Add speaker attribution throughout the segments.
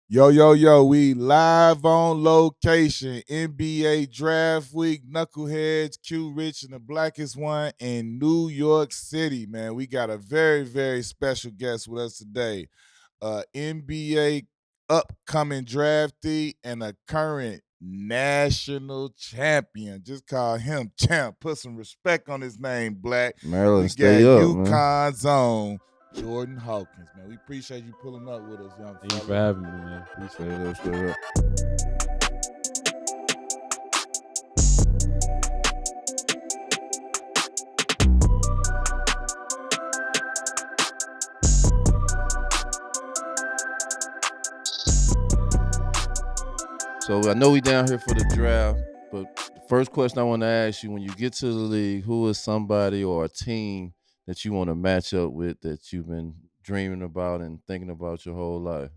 Speaker 1: Yo, yo, yo, we live on location. NBA Draft Week, Knuckleheads, Q Rich and the Blackest One in New York City, man. We got a very, very special guest with us today. NBA upcoming draftee and a current national champion. Just call him champ. Put some respect on his name, Black.
Speaker 2: Maryland,
Speaker 1: We
Speaker 2: stay
Speaker 1: got
Speaker 2: up, man.
Speaker 1: UConn's own Jordan Hawkins, man. We appreciate you pulling up with us, young
Speaker 3: Thank you for
Speaker 1: fella.
Speaker 3: having me, man. Appreciate it.
Speaker 2: Straight up. So I know we down here for the draft, but the first question I want to ask you: when you get to the league, who is somebody or a team that you want to match up with that you've been dreaming about and thinking about your whole life?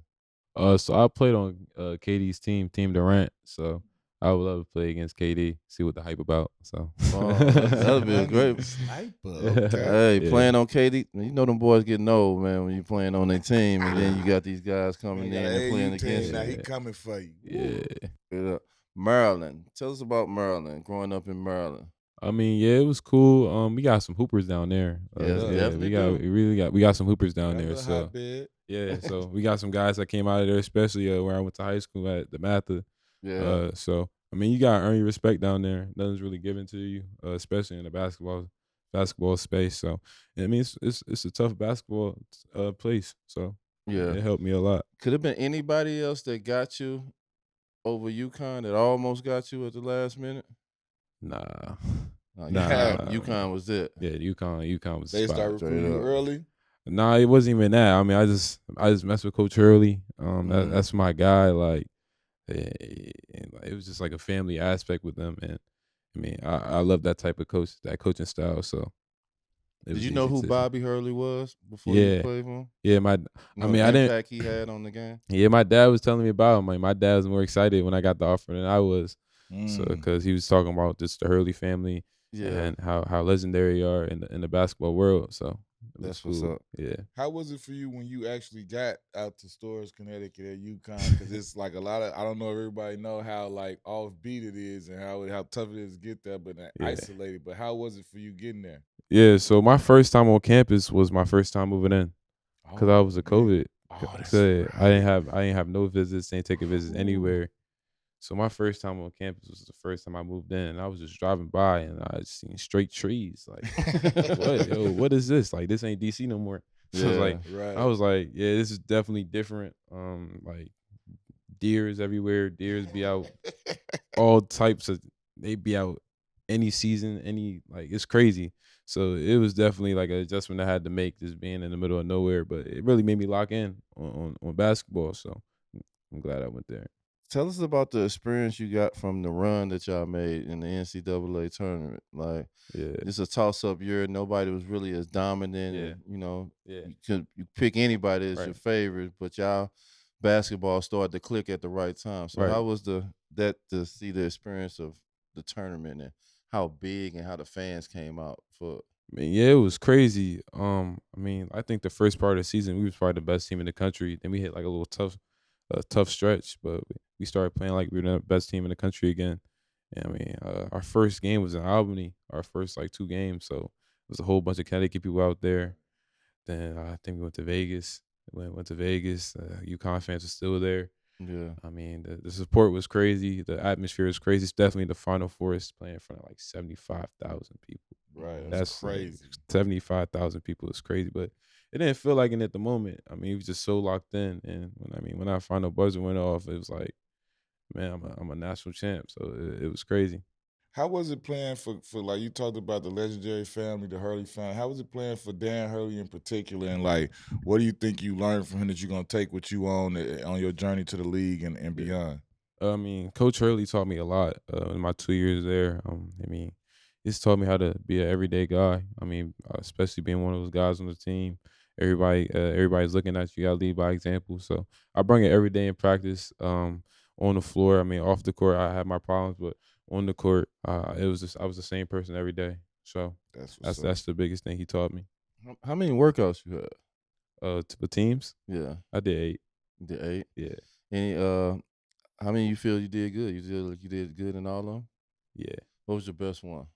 Speaker 3: So I played on KD's team, Team Durant. So I would love to play against KD, see what the hype about. So
Speaker 2: that'll be a great
Speaker 1: sniper. Okay.
Speaker 2: Hey,
Speaker 3: Yeah.
Speaker 2: playing on KD, you know them boys getting old, man. When you playing on their team, and then you got these guys coming in and playing against
Speaker 1: Now
Speaker 2: you.
Speaker 1: he coming for you.
Speaker 3: Yeah.
Speaker 2: Straight up. Maryland. Tell us about Maryland. Growing up in Maryland.
Speaker 3: I mean, yeah, it was cool. We got some hoopers down there.
Speaker 2: Yes, definitely
Speaker 3: we got some hoopers down
Speaker 1: Got a
Speaker 3: there.
Speaker 1: little
Speaker 3: So
Speaker 1: hotbed.
Speaker 3: yeah, so we got some guys that came out of there, especially where I went to high school at the Matha.
Speaker 2: Yeah.
Speaker 3: So I mean, you gotta earn your respect down there. Nothing's really given to you, especially in the basketball space. So I mean, it's a tough basketball place. So
Speaker 2: Yeah.
Speaker 3: it helped me a lot.
Speaker 2: Could have been anybody else that got you over UConn that almost got you at the last minute?
Speaker 3: Nah.
Speaker 2: UConn was it.
Speaker 3: Yeah, UConn was.
Speaker 1: They
Speaker 3: spot.
Speaker 1: start recruiting you
Speaker 2: up.
Speaker 1: early.
Speaker 3: Nah, it wasn't even that. I mean, I just messed with Coach Hurley. That's my guy. Like, and it was just like a family aspect with them, and I mean, I love that type of coaching style. So,
Speaker 2: Did you know who Bobby Hurley was before
Speaker 3: Yeah.
Speaker 2: you played for him?
Speaker 3: Yeah,
Speaker 2: You know
Speaker 3: I mean,
Speaker 2: the
Speaker 3: I didn't.
Speaker 2: impact he had on the game.
Speaker 3: Yeah, my dad was telling me about him. Like, my dad was more excited when I got the offer than I was. So,
Speaker 1: Mm.
Speaker 3: because he was talking about just the Hurley family
Speaker 2: Yeah,
Speaker 3: and how legendary they are in the basketball world. So, it was
Speaker 2: that's what's
Speaker 3: cool.
Speaker 2: up.
Speaker 3: Yeah.
Speaker 1: How was it for you when you actually got out to Storrs, Connecticut at UConn? Because it's like a lot of, I don't know if everybody know how like offbeat it is and how tough it is to get there, but
Speaker 3: Yeah.
Speaker 1: isolated. But how was it for you getting there?
Speaker 3: Yeah, so my first time on campus was my first time moving in because I was a
Speaker 1: man.
Speaker 3: COVID.
Speaker 1: Oh, that's
Speaker 3: So I didn't
Speaker 1: right.
Speaker 3: have no visits, didn't take a visit
Speaker 1: Ooh.
Speaker 3: anywhere. So my first time on campus was the first time I moved in, and I was just driving by and I just seen straight trees. Like, what is this? Like, this ain't DC no more. So I was like,
Speaker 1: Right.
Speaker 3: yeah, this is definitely different. Like deers everywhere. Deers be out all types of. They be out any season, like it's crazy. So it was definitely like an adjustment I had to make, just being in the middle of nowhere. But it really made me lock in on basketball. So I'm glad I went there.
Speaker 2: Tell us about the experience you got from the run that y'all made in the NCAA tournament. Like,
Speaker 3: Yeah,
Speaker 2: it's a toss-up year. Nobody was really as dominant.
Speaker 3: Yeah.
Speaker 2: And, you know,
Speaker 3: yeah.
Speaker 2: you pick anybody as your
Speaker 3: Right.
Speaker 2: favorite, but y'all basketball started to click at the right time. So
Speaker 3: Right.
Speaker 2: how was to see the experience of the tournament and how big and how the fans came out for?
Speaker 3: I mean, yeah, it was crazy. I mean, I think the first part of the season we was probably the best team in the country. Then we hit like a little tough stretch, but we started playing like we were the best team in the country again. And I mean, our first game was in Albany, our first like 2 games. So it was a whole bunch of Connecticut people out there. Then I think we went to Vegas. Went to Vegas. UConn fans were still there.
Speaker 2: Yeah.
Speaker 3: I mean, the support was crazy. The atmosphere was crazy. It's definitely the Final Four is playing in front of like 75,000 people.
Speaker 1: Right.
Speaker 3: That's
Speaker 1: crazy.
Speaker 3: 75,000 people is crazy, but it didn't feel like it at the moment. I mean, it was just so locked in. And when our final buzzer went off, it was like, man, I'm a national champ. So it was crazy.
Speaker 1: How was it playing for like you talked about the legendary family, the Hurley family? How was it playing for Dan Hurley in particular? And like, what do you think you learned from him that you're gonna take with you on your journey to the league and beyond?
Speaker 3: I mean, Coach Hurley taught me a lot in my 2 years there. I mean, he's taught me how to be an everyday guy. I mean, especially being one of those guys on the team. Everybody's looking at you. You gotta lead by example. So I bring it every day in practice. On the floor, I mean, off the court, I had my problems, but on the court, it was just I was the same person every day. So that's the biggest thing he taught me.
Speaker 2: How many workouts you had?
Speaker 3: For teams,
Speaker 2: Yeah.
Speaker 3: I did 8.
Speaker 2: The 8.
Speaker 3: Yeah.
Speaker 2: Any how many you feel you did good? You did good in all of them?
Speaker 3: Yeah,
Speaker 2: What was your best one?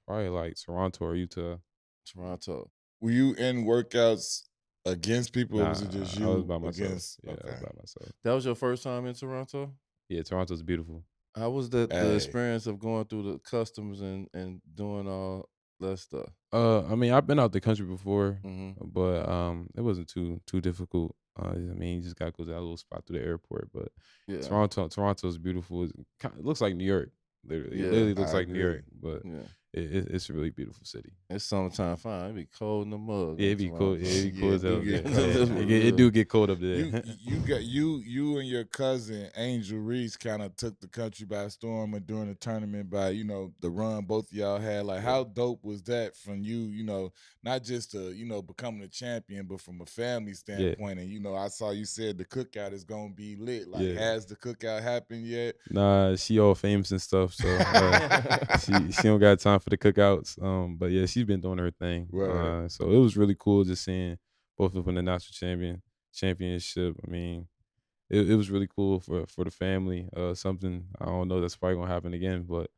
Speaker 3: probably like Toronto or Utah.
Speaker 2: Toronto.
Speaker 1: Were you in workouts against people, or
Speaker 3: Nah,
Speaker 1: was it just
Speaker 3: I was
Speaker 1: you
Speaker 3: by myself.
Speaker 1: against?
Speaker 3: Yeah, I was
Speaker 1: Okay.
Speaker 3: by myself.
Speaker 2: That was your first time in Toronto?
Speaker 3: Yeah, Toronto's beautiful.
Speaker 2: How was the
Speaker 1: Hey,
Speaker 2: experience of going through the customs and doing all that stuff?
Speaker 3: I mean, I've been out the country before,
Speaker 2: Mhm.
Speaker 3: but it wasn't too difficult. I mean, you just got to go to that little spot through the airport. But
Speaker 2: Yeah.
Speaker 3: Toronto's beautiful. It looks like New York. Literally, it
Speaker 2: Yeah.
Speaker 3: literally looks
Speaker 1: I
Speaker 3: like New
Speaker 1: agree.
Speaker 3: York, but
Speaker 2: Yeah.
Speaker 3: it's a really beautiful city.
Speaker 2: It's summertime fine. It be cold in the mug
Speaker 3: Yeah,
Speaker 2: in
Speaker 3: it'd be cold.
Speaker 2: Toronto.
Speaker 3: Yeah, it'd be
Speaker 1: Yeah,
Speaker 3: cold as
Speaker 1: it do
Speaker 3: hell up there.
Speaker 1: get
Speaker 3: Yeah,
Speaker 1: cold.
Speaker 3: it do get cold up there.
Speaker 1: You and your cousin Angel Reese kind of took the country by storm and during the tournament by the run both of y'all had. Like, how dope was that from you? Not just to becoming a champion, but from a family
Speaker 3: Yeah,
Speaker 1: standpoint. And I saw you said the cookout is gonna be lit. Like,
Speaker 3: yeah.
Speaker 1: has the cookout happened yet?
Speaker 3: Nah, she all famous and stuff, so she don't got time for the cookouts. But yeah, she's been doing her thing.
Speaker 1: Right.
Speaker 3: So it was really cool just seeing both of them in the national championship. I mean, it was really cool for the family. Something I don't know that's probably gonna happen again, but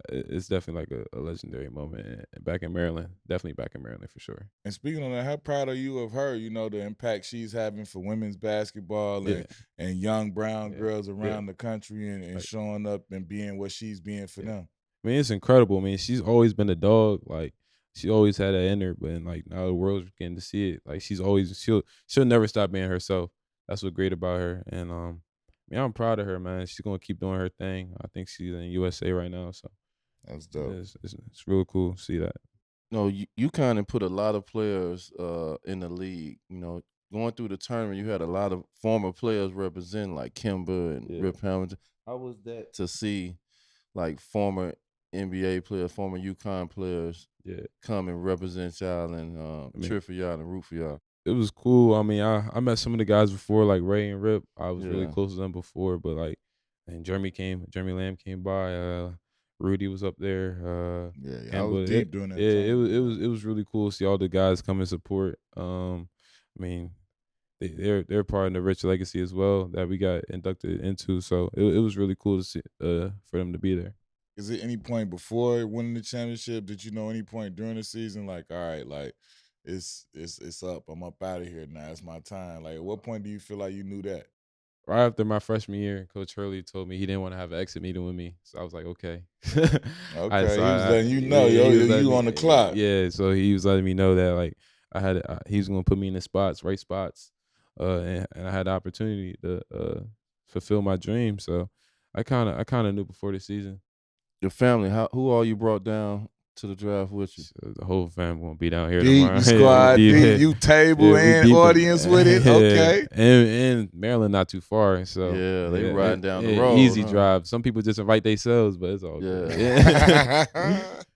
Speaker 3: it's definitely like a legendary moment back in Maryland. Definitely back in Maryland for sure.
Speaker 1: And speaking of that, how proud are you of her? The impact she's having for women's basketball
Speaker 3: Yeah,
Speaker 1: and young brown
Speaker 3: yeah,
Speaker 1: girls
Speaker 3: yeah.
Speaker 1: around the country and
Speaker 3: Like,
Speaker 1: showing up and being what she's being for
Speaker 3: yeah.
Speaker 1: them.
Speaker 3: I mean, it's incredible. I mean, she's always been a dog. Like, she always had that in her, but like now the world's getting to see it. Like, she'll never stop being herself. That's what's great about her. And I mean, I'm proud of her, man. She's gonna keep doing her thing. I think she's in USA right now, so
Speaker 1: That's dope.
Speaker 3: it's real cool to see that.
Speaker 2: No, you kind of put a lot of players in the league. Going through the tournament, you had a lot of former players representing, like Kimber and
Speaker 3: Yeah.
Speaker 2: Rip Hamilton. How was that to see, like former NBA players, former UConn players,
Speaker 3: Yeah,
Speaker 2: come and represent y'all and
Speaker 3: I mean,
Speaker 2: cheer for y'all and root for y'all?
Speaker 3: it was cool. I mean, I met some of the guys before, like Ray and Rip. I was really
Speaker 2: Yeah.
Speaker 3: close to them before, but like, and Jeremy Lamb came by. Rudy was up there.
Speaker 1: Yeah, I was
Speaker 3: Campbell.
Speaker 1: deep during that
Speaker 3: It
Speaker 1: time.
Speaker 3: was really cool to see all the guys come and support. I mean, they're part of the rich legacy as well that we got inducted into. So it was really cool to see for them to be there.
Speaker 1: Is it any point before winning the championship? Did you know any point during the season, like, all right, like it's up. I'm up out of here now. It's my time. Like, at what point do you feel like you knew that?
Speaker 3: Right after my freshman year, Coach Hurley told me he didn't want to have an exit meeting with me. So I was like, okay.
Speaker 1: Okay, he was letting you know, yo,
Speaker 3: he was letting
Speaker 1: you
Speaker 3: me,
Speaker 1: on the clock.
Speaker 3: yeah. So he was letting me know that like he was gonna put me in the right spots, and I had the opportunity to fulfill my dream. So I kind of knew before the season.
Speaker 2: Your family, who all you brought down to the draft with you?
Speaker 3: So the whole fam gonna be down here
Speaker 1: Deep
Speaker 3: tomorrow.
Speaker 1: squad, deep, you table
Speaker 3: we
Speaker 1: and
Speaker 3: deep
Speaker 1: audience with it. Okay.
Speaker 3: and Maryland not too far, so
Speaker 2: Yeah, they riding down the road.
Speaker 3: easy
Speaker 2: huh?
Speaker 3: drive. Some people just invite themselves, but it's all good.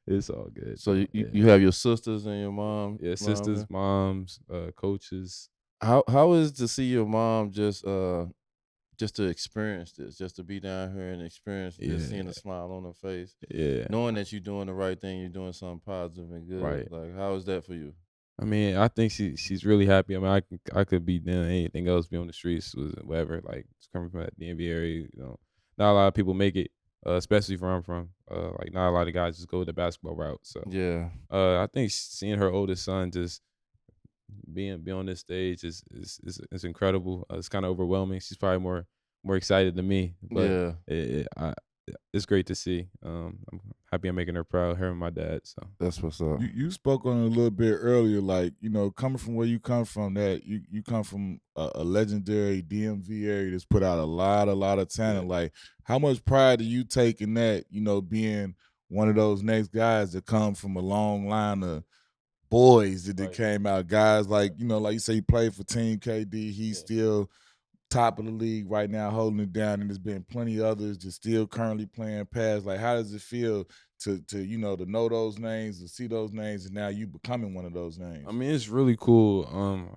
Speaker 3: It's all good.
Speaker 2: So you have your sisters and your mom.
Speaker 3: Yeah,
Speaker 2: mom
Speaker 3: sisters,
Speaker 2: there?
Speaker 3: moms, coaches.
Speaker 2: How is it to see your mom just to experience this, just to be down here and experience this, seeing
Speaker 3: Yeah.
Speaker 2: a smile on her face,
Speaker 3: Yeah,
Speaker 2: knowing that you're doing the right thing, you're doing something positive and good.
Speaker 3: Right.
Speaker 2: Like, how is that for you?
Speaker 3: I mean, I think she's really happy. I mean, I could be doing anything else, be on the streets, whatever. Like coming from the NBA area, not a lot of people make it, especially where I'm from. Like not a lot of guys just go the basketball route. So
Speaker 2: Yeah,
Speaker 3: I think seeing her oldest son just be on this stage is incredible. It's kind of overwhelming. She's probably more excited than me, but
Speaker 2: yeah,
Speaker 3: it's great to see. I'm happy I'm making her proud, her and my dad. So
Speaker 2: that's what's up.
Speaker 1: You spoke on it a little bit earlier, like, coming from where you come from, that you come from a legendary DMV area that's put out a lot of talent.
Speaker 3: Yeah.
Speaker 1: Like, how much pride do you take in that, being one of those next guys that come from a long line of boys that
Speaker 3: Right.
Speaker 1: came out, guys like, like you say, you played for Team KD, he's still top of the league right now, holding it down, and there's been plenty others just still currently playing past. Like, how does it feel to to know those names, to see those names, and now you becoming one of those names?
Speaker 3: I mean, it's really cool.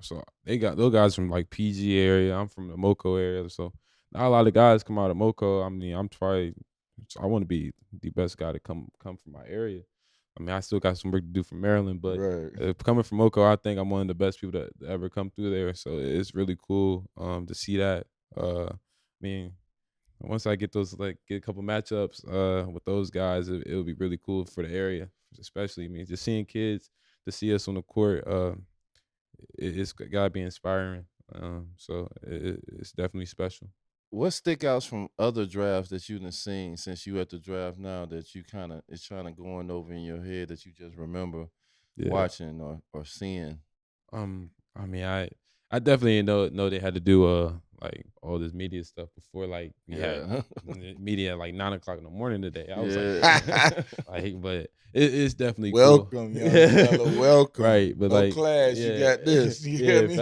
Speaker 3: So they got those guys from like PG area. I'm from the Moco area, so not a lot of guys come out of Moco. I mean, I want to be the best guy to come from my area. I mean, I still got some work to do for Maryland, but
Speaker 1: Right.
Speaker 3: coming from Oco, I think I'm one of the best people to ever come through there. So it's really cool to see that. I mean, once I get get a couple matchups with those guys, it'll be really cool for the area, especially. I mean, just seeing kids to see us on the court, it's gotta be inspiring. So it's definitely special.
Speaker 2: What stickouts from other drafts that you've seen since you at the draft now that you kind of it's trying to going over in your head that you just remember watching or seeing?
Speaker 3: I mean, I definitely know they had to do like all this media stuff before, like we had media at like 9:00 in the morning today. I was like, but it's definitely
Speaker 1: welcome,
Speaker 3: cool.
Speaker 1: young fella, welcome.
Speaker 3: Right, but
Speaker 1: no
Speaker 3: like
Speaker 1: class, you got this. You hear me?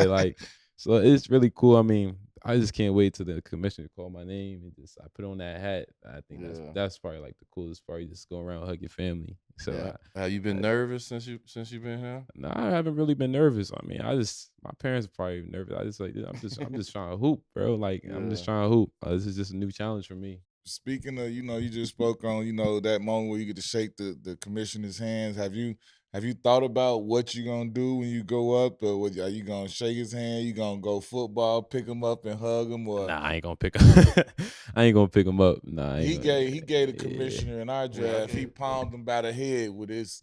Speaker 3: Like so it's really cool. I mean, I just can't wait till the commissioner call my name and just I put on that hat. I think that's probably like the coolest part. You just go around, hug your family. So
Speaker 2: have you been nervous since you've been here?
Speaker 3: No, I haven't really been nervous. I mean, my parents are probably nervous. I'm just trying to hoop, bro. Like I'm just trying to hoop. This is just a new challenge for me.
Speaker 1: Speaking of, you just spoke on, that moment where you get to shake the commissioner's hands. Have you thought about what you're gonna do when you go up, or are you gonna shake his hand? You gonna go football, pick him up and hug him, or
Speaker 3: nah? I ain't gonna pick him. I ain't gonna pick him up. Nah,
Speaker 1: he gave the commissioner in our draft. He palmed him by the head with his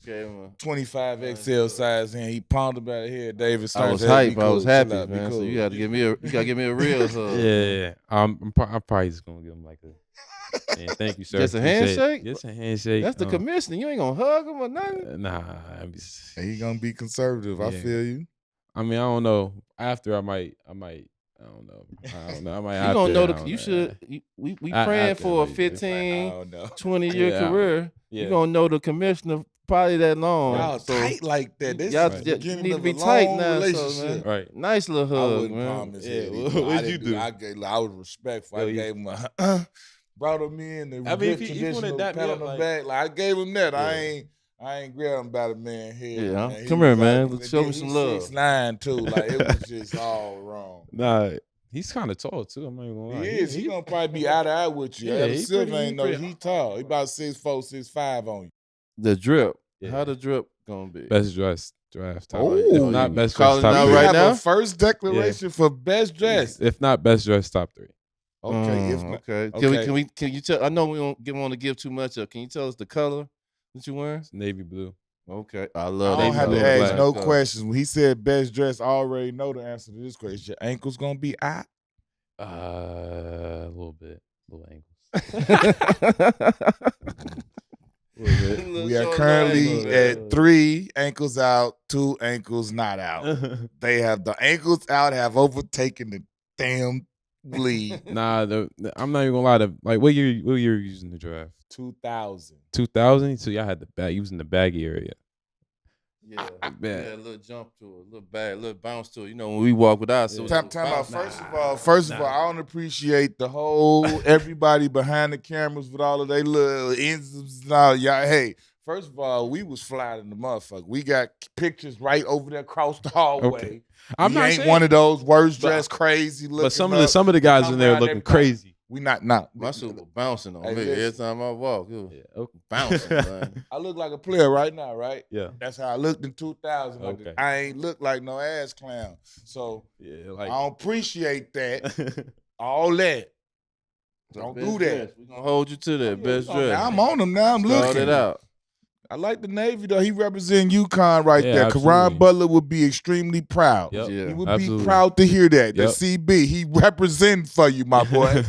Speaker 1: 25 XL size hand. He palmed him by the head. David Stern.
Speaker 2: I was hype. I was happy, man. Cool. So you got to give me a real hug.
Speaker 3: Yeah. I'm probably just gonna give him like a. Yeah, thank you, sir.
Speaker 2: Just a handshake?
Speaker 3: Just a handshake.
Speaker 2: That's the commissioner. You ain't gonna hug him or nothing.
Speaker 3: Nah,
Speaker 1: he gonna be conservative. I feel you.
Speaker 3: I mean, I don't know. After I might. I don't know. I might.
Speaker 2: You gonna know you should. We praying for a 15, 20-year career. Yeah. You gonna know the commissioner probably that long.
Speaker 1: Y'all tight like that. This
Speaker 2: y'all need to be tight now. So, man.
Speaker 3: Right.
Speaker 2: Nice little hug,
Speaker 1: I wouldn't
Speaker 2: man.
Speaker 1: promise
Speaker 2: What'd you do?
Speaker 1: I was respectful. I gave him a brought him in. The traditional pat on the back. Like I gave him that. Yeah. I ain't grabbing by the man's head.
Speaker 2: Yeah,
Speaker 1: man.
Speaker 2: Come here, man. Let's show me some love.
Speaker 1: 6'9" too. Like it was just all wrong.
Speaker 3: Nah, he's kind of tall too. I'm not even gonna lie.
Speaker 1: He is. He gonna probably be eye to eye with you. Yeah, Silver ain't no. He tall. He about 6'4", 6'5" on you.
Speaker 2: The drip. Yeah. How the drip gonna be?
Speaker 3: Best draft.
Speaker 1: Oh,
Speaker 3: if not best dress,
Speaker 2: top
Speaker 3: 3.
Speaker 2: Right now?
Speaker 1: First declaration for best dress.
Speaker 3: If not best dress, top 3.
Speaker 1: Okay.
Speaker 2: Okay. Can you tell? I know we don't want to give too much up. Can you tell us the color that you wearing?
Speaker 3: It's navy blue.
Speaker 2: Okay. I love.
Speaker 1: I don't have to ask no
Speaker 2: color.
Speaker 1: questions. When he said best dress, I already know the answer to this question. Your ankles gonna be out?
Speaker 3: A little bit, little ankles.
Speaker 1: We are currently at 3 ankles out, 2 ankles not out. They have the ankles out have overtaken the damn league.
Speaker 3: Nah, I'm not even gonna lie. Like, what year you using the draft?
Speaker 1: 2000.
Speaker 3: 2000. So y'all had the bag. You was in the baggy area.
Speaker 2: Yeah, a little jump to it, a little bag, a little bounce to it. You know, when we walk with us. So
Speaker 1: time out. First of all, I don't appreciate the whole everybody behind the cameras with all of their little ins and all. Y'all, hey, first of all, we was flying in the motherfucker. We got pictures right over there across the hallway. Okay.
Speaker 3: I'm not saying
Speaker 1: one of those worst dressed crazy looking.
Speaker 3: But some of the guys in there looking crazy.
Speaker 1: We not now.
Speaker 2: My shit was bouncing on me every time I walk. Bouncing, man.
Speaker 1: I look like a player right now, right?
Speaker 3: Yeah.
Speaker 1: That's how I looked in 2000.
Speaker 3: Okay.
Speaker 1: I ain't look like no ass clown. So I don't appreciate that. All that. Don't do that.
Speaker 2: We're going to hold you to that. Best dress.
Speaker 1: I'm on them now. I'm looking.
Speaker 2: it out.
Speaker 1: I like the Navy, though. He representing UConn right there.
Speaker 3: Absolutely.
Speaker 1: Karan Butler would be extremely proud.
Speaker 3: Yep.
Speaker 2: Yeah.
Speaker 1: He would be proud to hear that. The
Speaker 3: Yep.
Speaker 1: CB, he representing for you, my boy.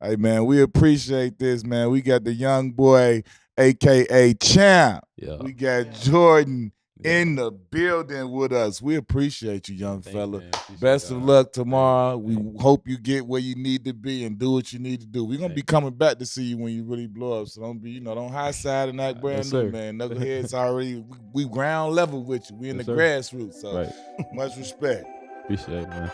Speaker 1: Hey, man, we appreciate this, man. We got the young boy, a.k.a. Champ.
Speaker 3: Yeah.
Speaker 1: We got Jordan in the building with us. We appreciate you, young fella. Best of luck tomorrow. We hope you get where you need to be and do what you need to do. We're going to be coming back to see you when you really blow up. So don't be, don't high side and act brand new, man. Knuckleheads already, we ground level with you. We in the grassroots. So much respect.
Speaker 3: Appreciate it, man.